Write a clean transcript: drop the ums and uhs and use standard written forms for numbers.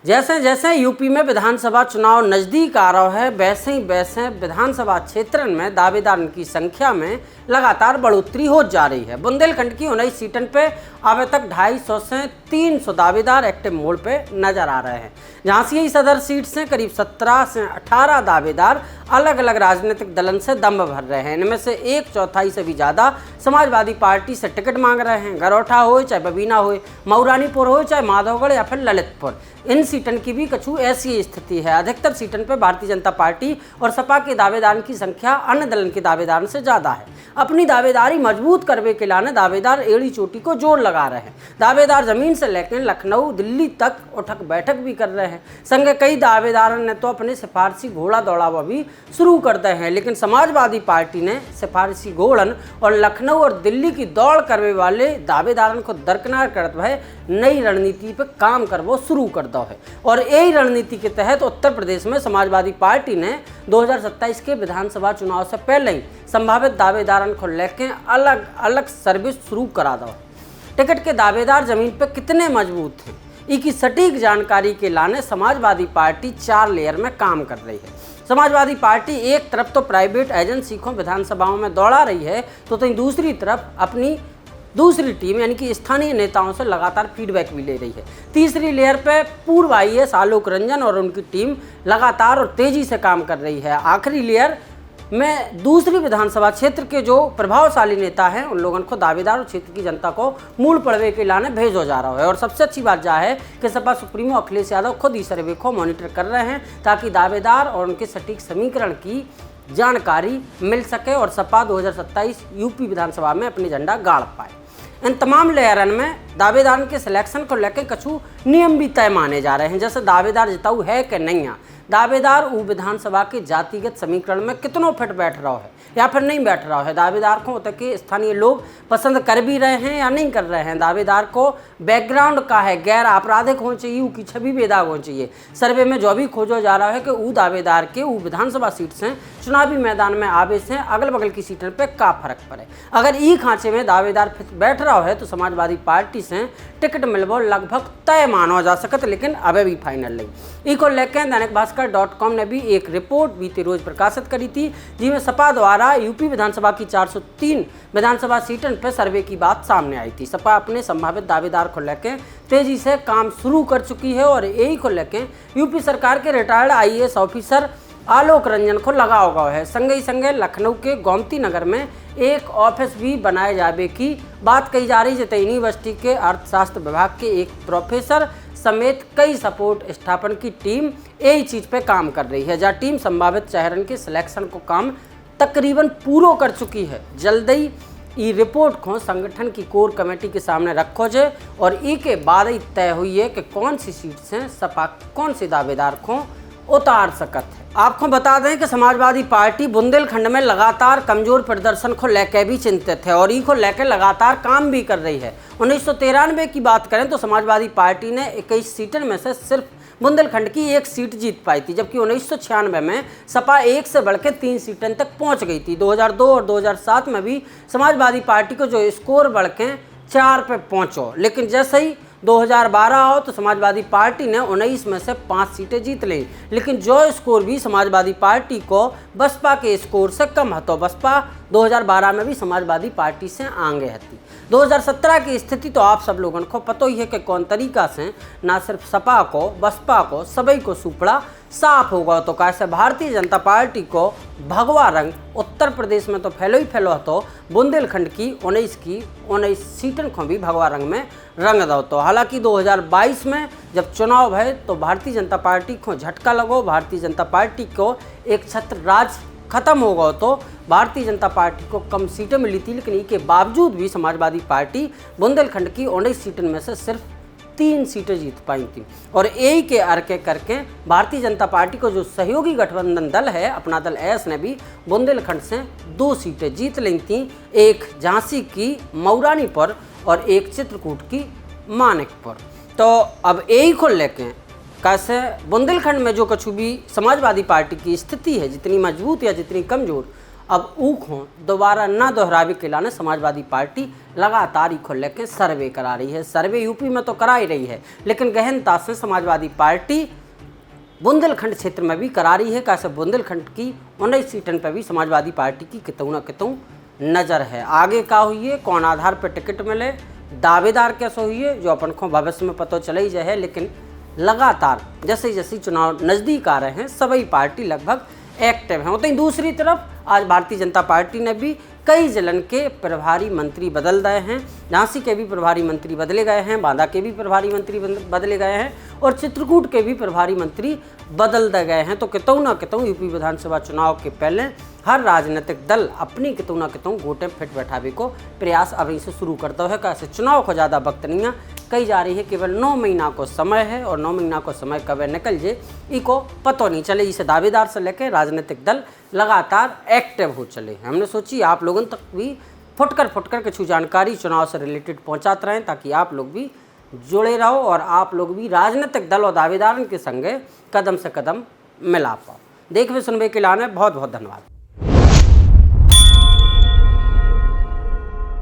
जैसे जैसे यूपी में विधानसभा चुनाव नज़दीक आ रहा है वैसे विधानसभा क्षेत्र में दावेदारों की संख्या में लगातार बढ़ोतरी हो जा रही है। बुंदेलखंड की 19 सीटों पे अब तक 250 से 300 दावेदार एक्टिव मोड पे नजर आ रहे हैं। झांसी सदर सीट से करीब 17 से 18 दावेदार अलग अलग राजनीतिक दलन से दम भर रहे हैं। इनमें से 1/4 से भी ज़्यादा समाजवादी पार्टी से टिकट मांग रहे हैं। गरौठा हो चाहे बबीना हो, मऊरानीपुर हो चाहे माधवगढ़ या फिर ललितपुर, इन सीटों की भी कछु ऐसी स्थिति है। अधिकतर सीटों पर भारतीय जनता पार्टी और सपा के दावेदारों की संख्या अन्य दलन के दावेदारों से ज़्यादा है। अपनी दावेदारी मजबूत करने के लाने दावेदार एड़ी चोटी को जोर लगा रहे हैं। दावेदार जमीन से लेकर लखनऊ दिल्ली तक उठक बैठक भी कर रहे हैं। संग कई दावेदारों ने तो अपने सिफारसी घोड़ा दौड़ावा भी शुरू कर दिए हैं। लेकिन समाजवादी पार्टी ने सिफारसी घोड़न और लखनऊ और दिल्ली की दौड़ करने वाले दावेदारों को दरकिनार करते हुए नई रणनीति पर काम करवो शुरू कर दो है। और यही रणनीति के तहत उत्तर प्रदेश में समाजवादी पार्टी ने 2027 के विधानसभा चुनाव से पहले ही संभावित दावेदारों को लेकर अलग अलग सर्विस शुरू करा दो। टिकट के दावेदार जमीन पर कितने मजबूत हैं, इसकी सटीक जानकारी के लाने समाजवादी पार्टी 4 लेयर में काम कर रही है। समाजवादी पार्टी एक तरफ तो प्राइवेट एजेंसी को विधानसभाओं में दौड़ा रही है, तो दूसरी तरफ अपनी दूसरी टीम यानी कि स्थानीय नेताओं से लगातार फीडबैक भी ले रही है। तीसरी लेयर पे पूर्व IAS आलोक रंजन और उनकी टीम लगातार और तेजी से काम कर रही है। आखिरी लेयर में दूसरी विधानसभा क्षेत्र के जो प्रभावशाली नेता हैं उन लोगों को दावेदार और क्षेत्र की जनता को मूल पड़वे के लाने भेजो जा रहा है। और सबसे अच्छी बात यह है कि सपा सुप्रीमो अखिलेश यादव खुद ही सर्वे को मॉनिटर कर रहे हैं ताकि दावेदार और उनके सटीक समीकरण की जानकारी मिल सके और सपा 2027 यूपी विधानसभा में अपनी झंडा गाड़ पाए। इन तमाम लेयरन में दावेदार के सिलेक्शन को लेकर कछु नियम भी तय माने जा रहे हैं, जैसे दावेदार जिताऊ है कि नहीं है, दावेदार वो विधानसभा के जातिगत समीकरण में कितनों फिट बैठ रहा है या फिर नहीं बैठ रहा है, दावेदार को तक के स्थानीय लोग पसंद कर भी रहे हैं या नहीं कर रहे हैं, दावेदार को बैकग्राउंड का है, गैर आपराधिक होनी चाहिए, उसकी छवि बेदाग होनी चाहिए। सर्वे में जो भी खोजा जा रहा है कि वो दावेदार के वो विधानसभा सीट से चुनावी मैदान में आवे से अगल बगल की सीटों पर का फर्क पड़े। अगर ई खांचे में दावेदार बैठ रहा है तो समाजवादी पार्टी से टिकट मिलबो लगभग तय माना जा सकत, लेकिन अबे भी फाइनल नहीं। इको लेकर दैनिक भास्कर.com ने भी एक रिपोर्ट बीते रोज प्रकाशित करी थी, जिसमें सपा द्वारा यूपी विधानसभा की 403 विधानसभा सीटों पर सर्वे की बात सामने आई थी। सपा अपने संभावित दावेदार को लेकर तेजी से काम शुरू कर चुकी है और यही को लेकर यूपी सरकार के retired IAS officer Alok Ranjan को लगा हुआ है। संगे ही संगे लखनऊ के गोमती नगर में एक ऑफिस भी बनाए जाने की बात कही जा रही है, जिसमें यूनिवर्सिटी के अर्थशास्त्र विभाग के एक प्रोफेसर समेत कई सपोर्ट स्थापन की टीम यही चीज़ पे काम कर रही है। जहाँ टीम संभावित चेहरन के सिलेक्शन को काम तकरीबन पूरा कर चुकी है। जल्द ही ये रिपोर्ट को संगठन की कोर कमेटी के सामने रखो जाए और ई के बाद ही तय हुई है कि कौन सी सीट से सपा कौन से दावेदार को उतार सकत है। आपको बता दें कि समाजवादी पार्टी बुंदेलखंड में लगातार कमजोर प्रदर्शन को लेकर भी चिंतित है और ई को लेकर लगातार काम भी कर रही है। 1993 की बात करें तो समाजवादी पार्टी ने 21 सीटों में से सिर्फ बुंदेलखंड की 1 सीट जीत पाई थी, जबकि 1996 में सपा 1 से बढ़कर 3 सीटों तक पहुंच गई थी। 2002 और 2007 में भी समाजवादी पार्टी को जो स्कोर बढ़ के 4 पे पहुंचो, लेकिन जैसे ही 2012 आओ तो समाजवादी पार्टी ने 19 में से 5 सीटें जीत ली, लेकिन जो स्कोर भी समाजवादी पार्टी को बसपा के स्कोर से कम है, तो बसपा 2012 में भी समाजवादी पार्टी से आगे हती। 2017 की स्थिति तो आप सब लोगों को पता ही है कि कौन तरीका से ना सिर्फ सपा को बसपा को सभी को सुपड़ा साफ होगा। तो कैसे भारतीय जनता पार्टी को भगवा रंग उत्तर प्रदेश में तो फैलो ही फैलो, तो बुंदेलखंड की 19 सीटों को भी भगवा रंग में रंग दो। तो हालांकि 2022 में जब चुनाव है तो भारतीय जनता पार्टी को झटका लगो, भारतीय जनता पार्टी को एक छत्र राज खत्म होगा, तो भारतीय जनता पार्टी को कम सीटें मिली थी, लेकिन इसके बावजूद भी समाजवादी पार्टी बुंदेलखंड की 19 सीटों में से सिर्फ 3 सीटें जीत पाई थी। और यही के अर्के करके भारतीय जनता पार्टी को जो सहयोगी गठबंधन दल है अपना दल एस ने भी बुंदेलखंड से 2 सीटें जीत ली थी, एक झांसी की मऊरानीपुर और एक चित्रकूट की मानिकपुर। तो अब यही को लेके कैसे बुंदेलखंड में जो कछु भी समाजवादी पार्टी की स्थिति है, जितनी मजबूत या जितनी कमज़ोर, अब ऊख हो दोबारा न दोहरावे के लाने समाजवादी पार्टी लगातार ही खोल लेके सर्वे करा रही है। सर्वे यूपी में तो करा ही रही है, लेकिन गहनता से समाजवादी पार्टी बुंदेलखंड क्षेत्र में भी करा रही है। कैसे बुंदेलखंड की 19 सीटन पर भी समाजवादी पार्टी की कितों न कितों नज़र है। आगे का हुई है, कौन आधार पर टिकट मिले, दावेदार कैसे हुई है, जो अपन को भविष्य में पता चल ही जाए। लेकिन लगातार जैसे जैसे चुनाव नज़दीक आ रहे हैं सभी पार्टी लगभग एक्टिव हैं। वहीं दूसरी तरफ आज भारतीय जनता पार्टी ने भी कई जिलन के प्रभारी मंत्री बदल गए हैं। झांसी के भी प्रभारी मंत्री बदले गए हैं, बांदा के भी प्रभारी मंत्री बदले गए हैं और चित्रकूट के भी प्रभारी मंत्री बदल गए हैं। तो कितों न कितों यूपी विधानसभा चुनाव के पहले हर राजनीतिक दल अपनी कितों न कितों गोटे फिट बैठावे को प्रयास अभी से शुरू करता है। कैसे चुनाव को ज़्यादा वक्त नहीं है, कही जा रही है केवल 9 महीना को समय है और 9 महीना को समय कब निकल जाए इको पता नहीं चले। इसे दावेदार से लेकर राजनीतिक दल लगातार एक्टिव हो चले हैं। हमने सोची आप लोगों तक भी फुटकर कुछ जानकारी चुनाव से रिलेटेड पहुंचाते रहें, ताकि आप लोग भी जुड़े रहो और आप लोग भी राजनीतिक दल और दावेदारों के संगे कदम से कदम मिला पाओ। देखने सुनने के लिए बहुत बहुत धन्यवाद।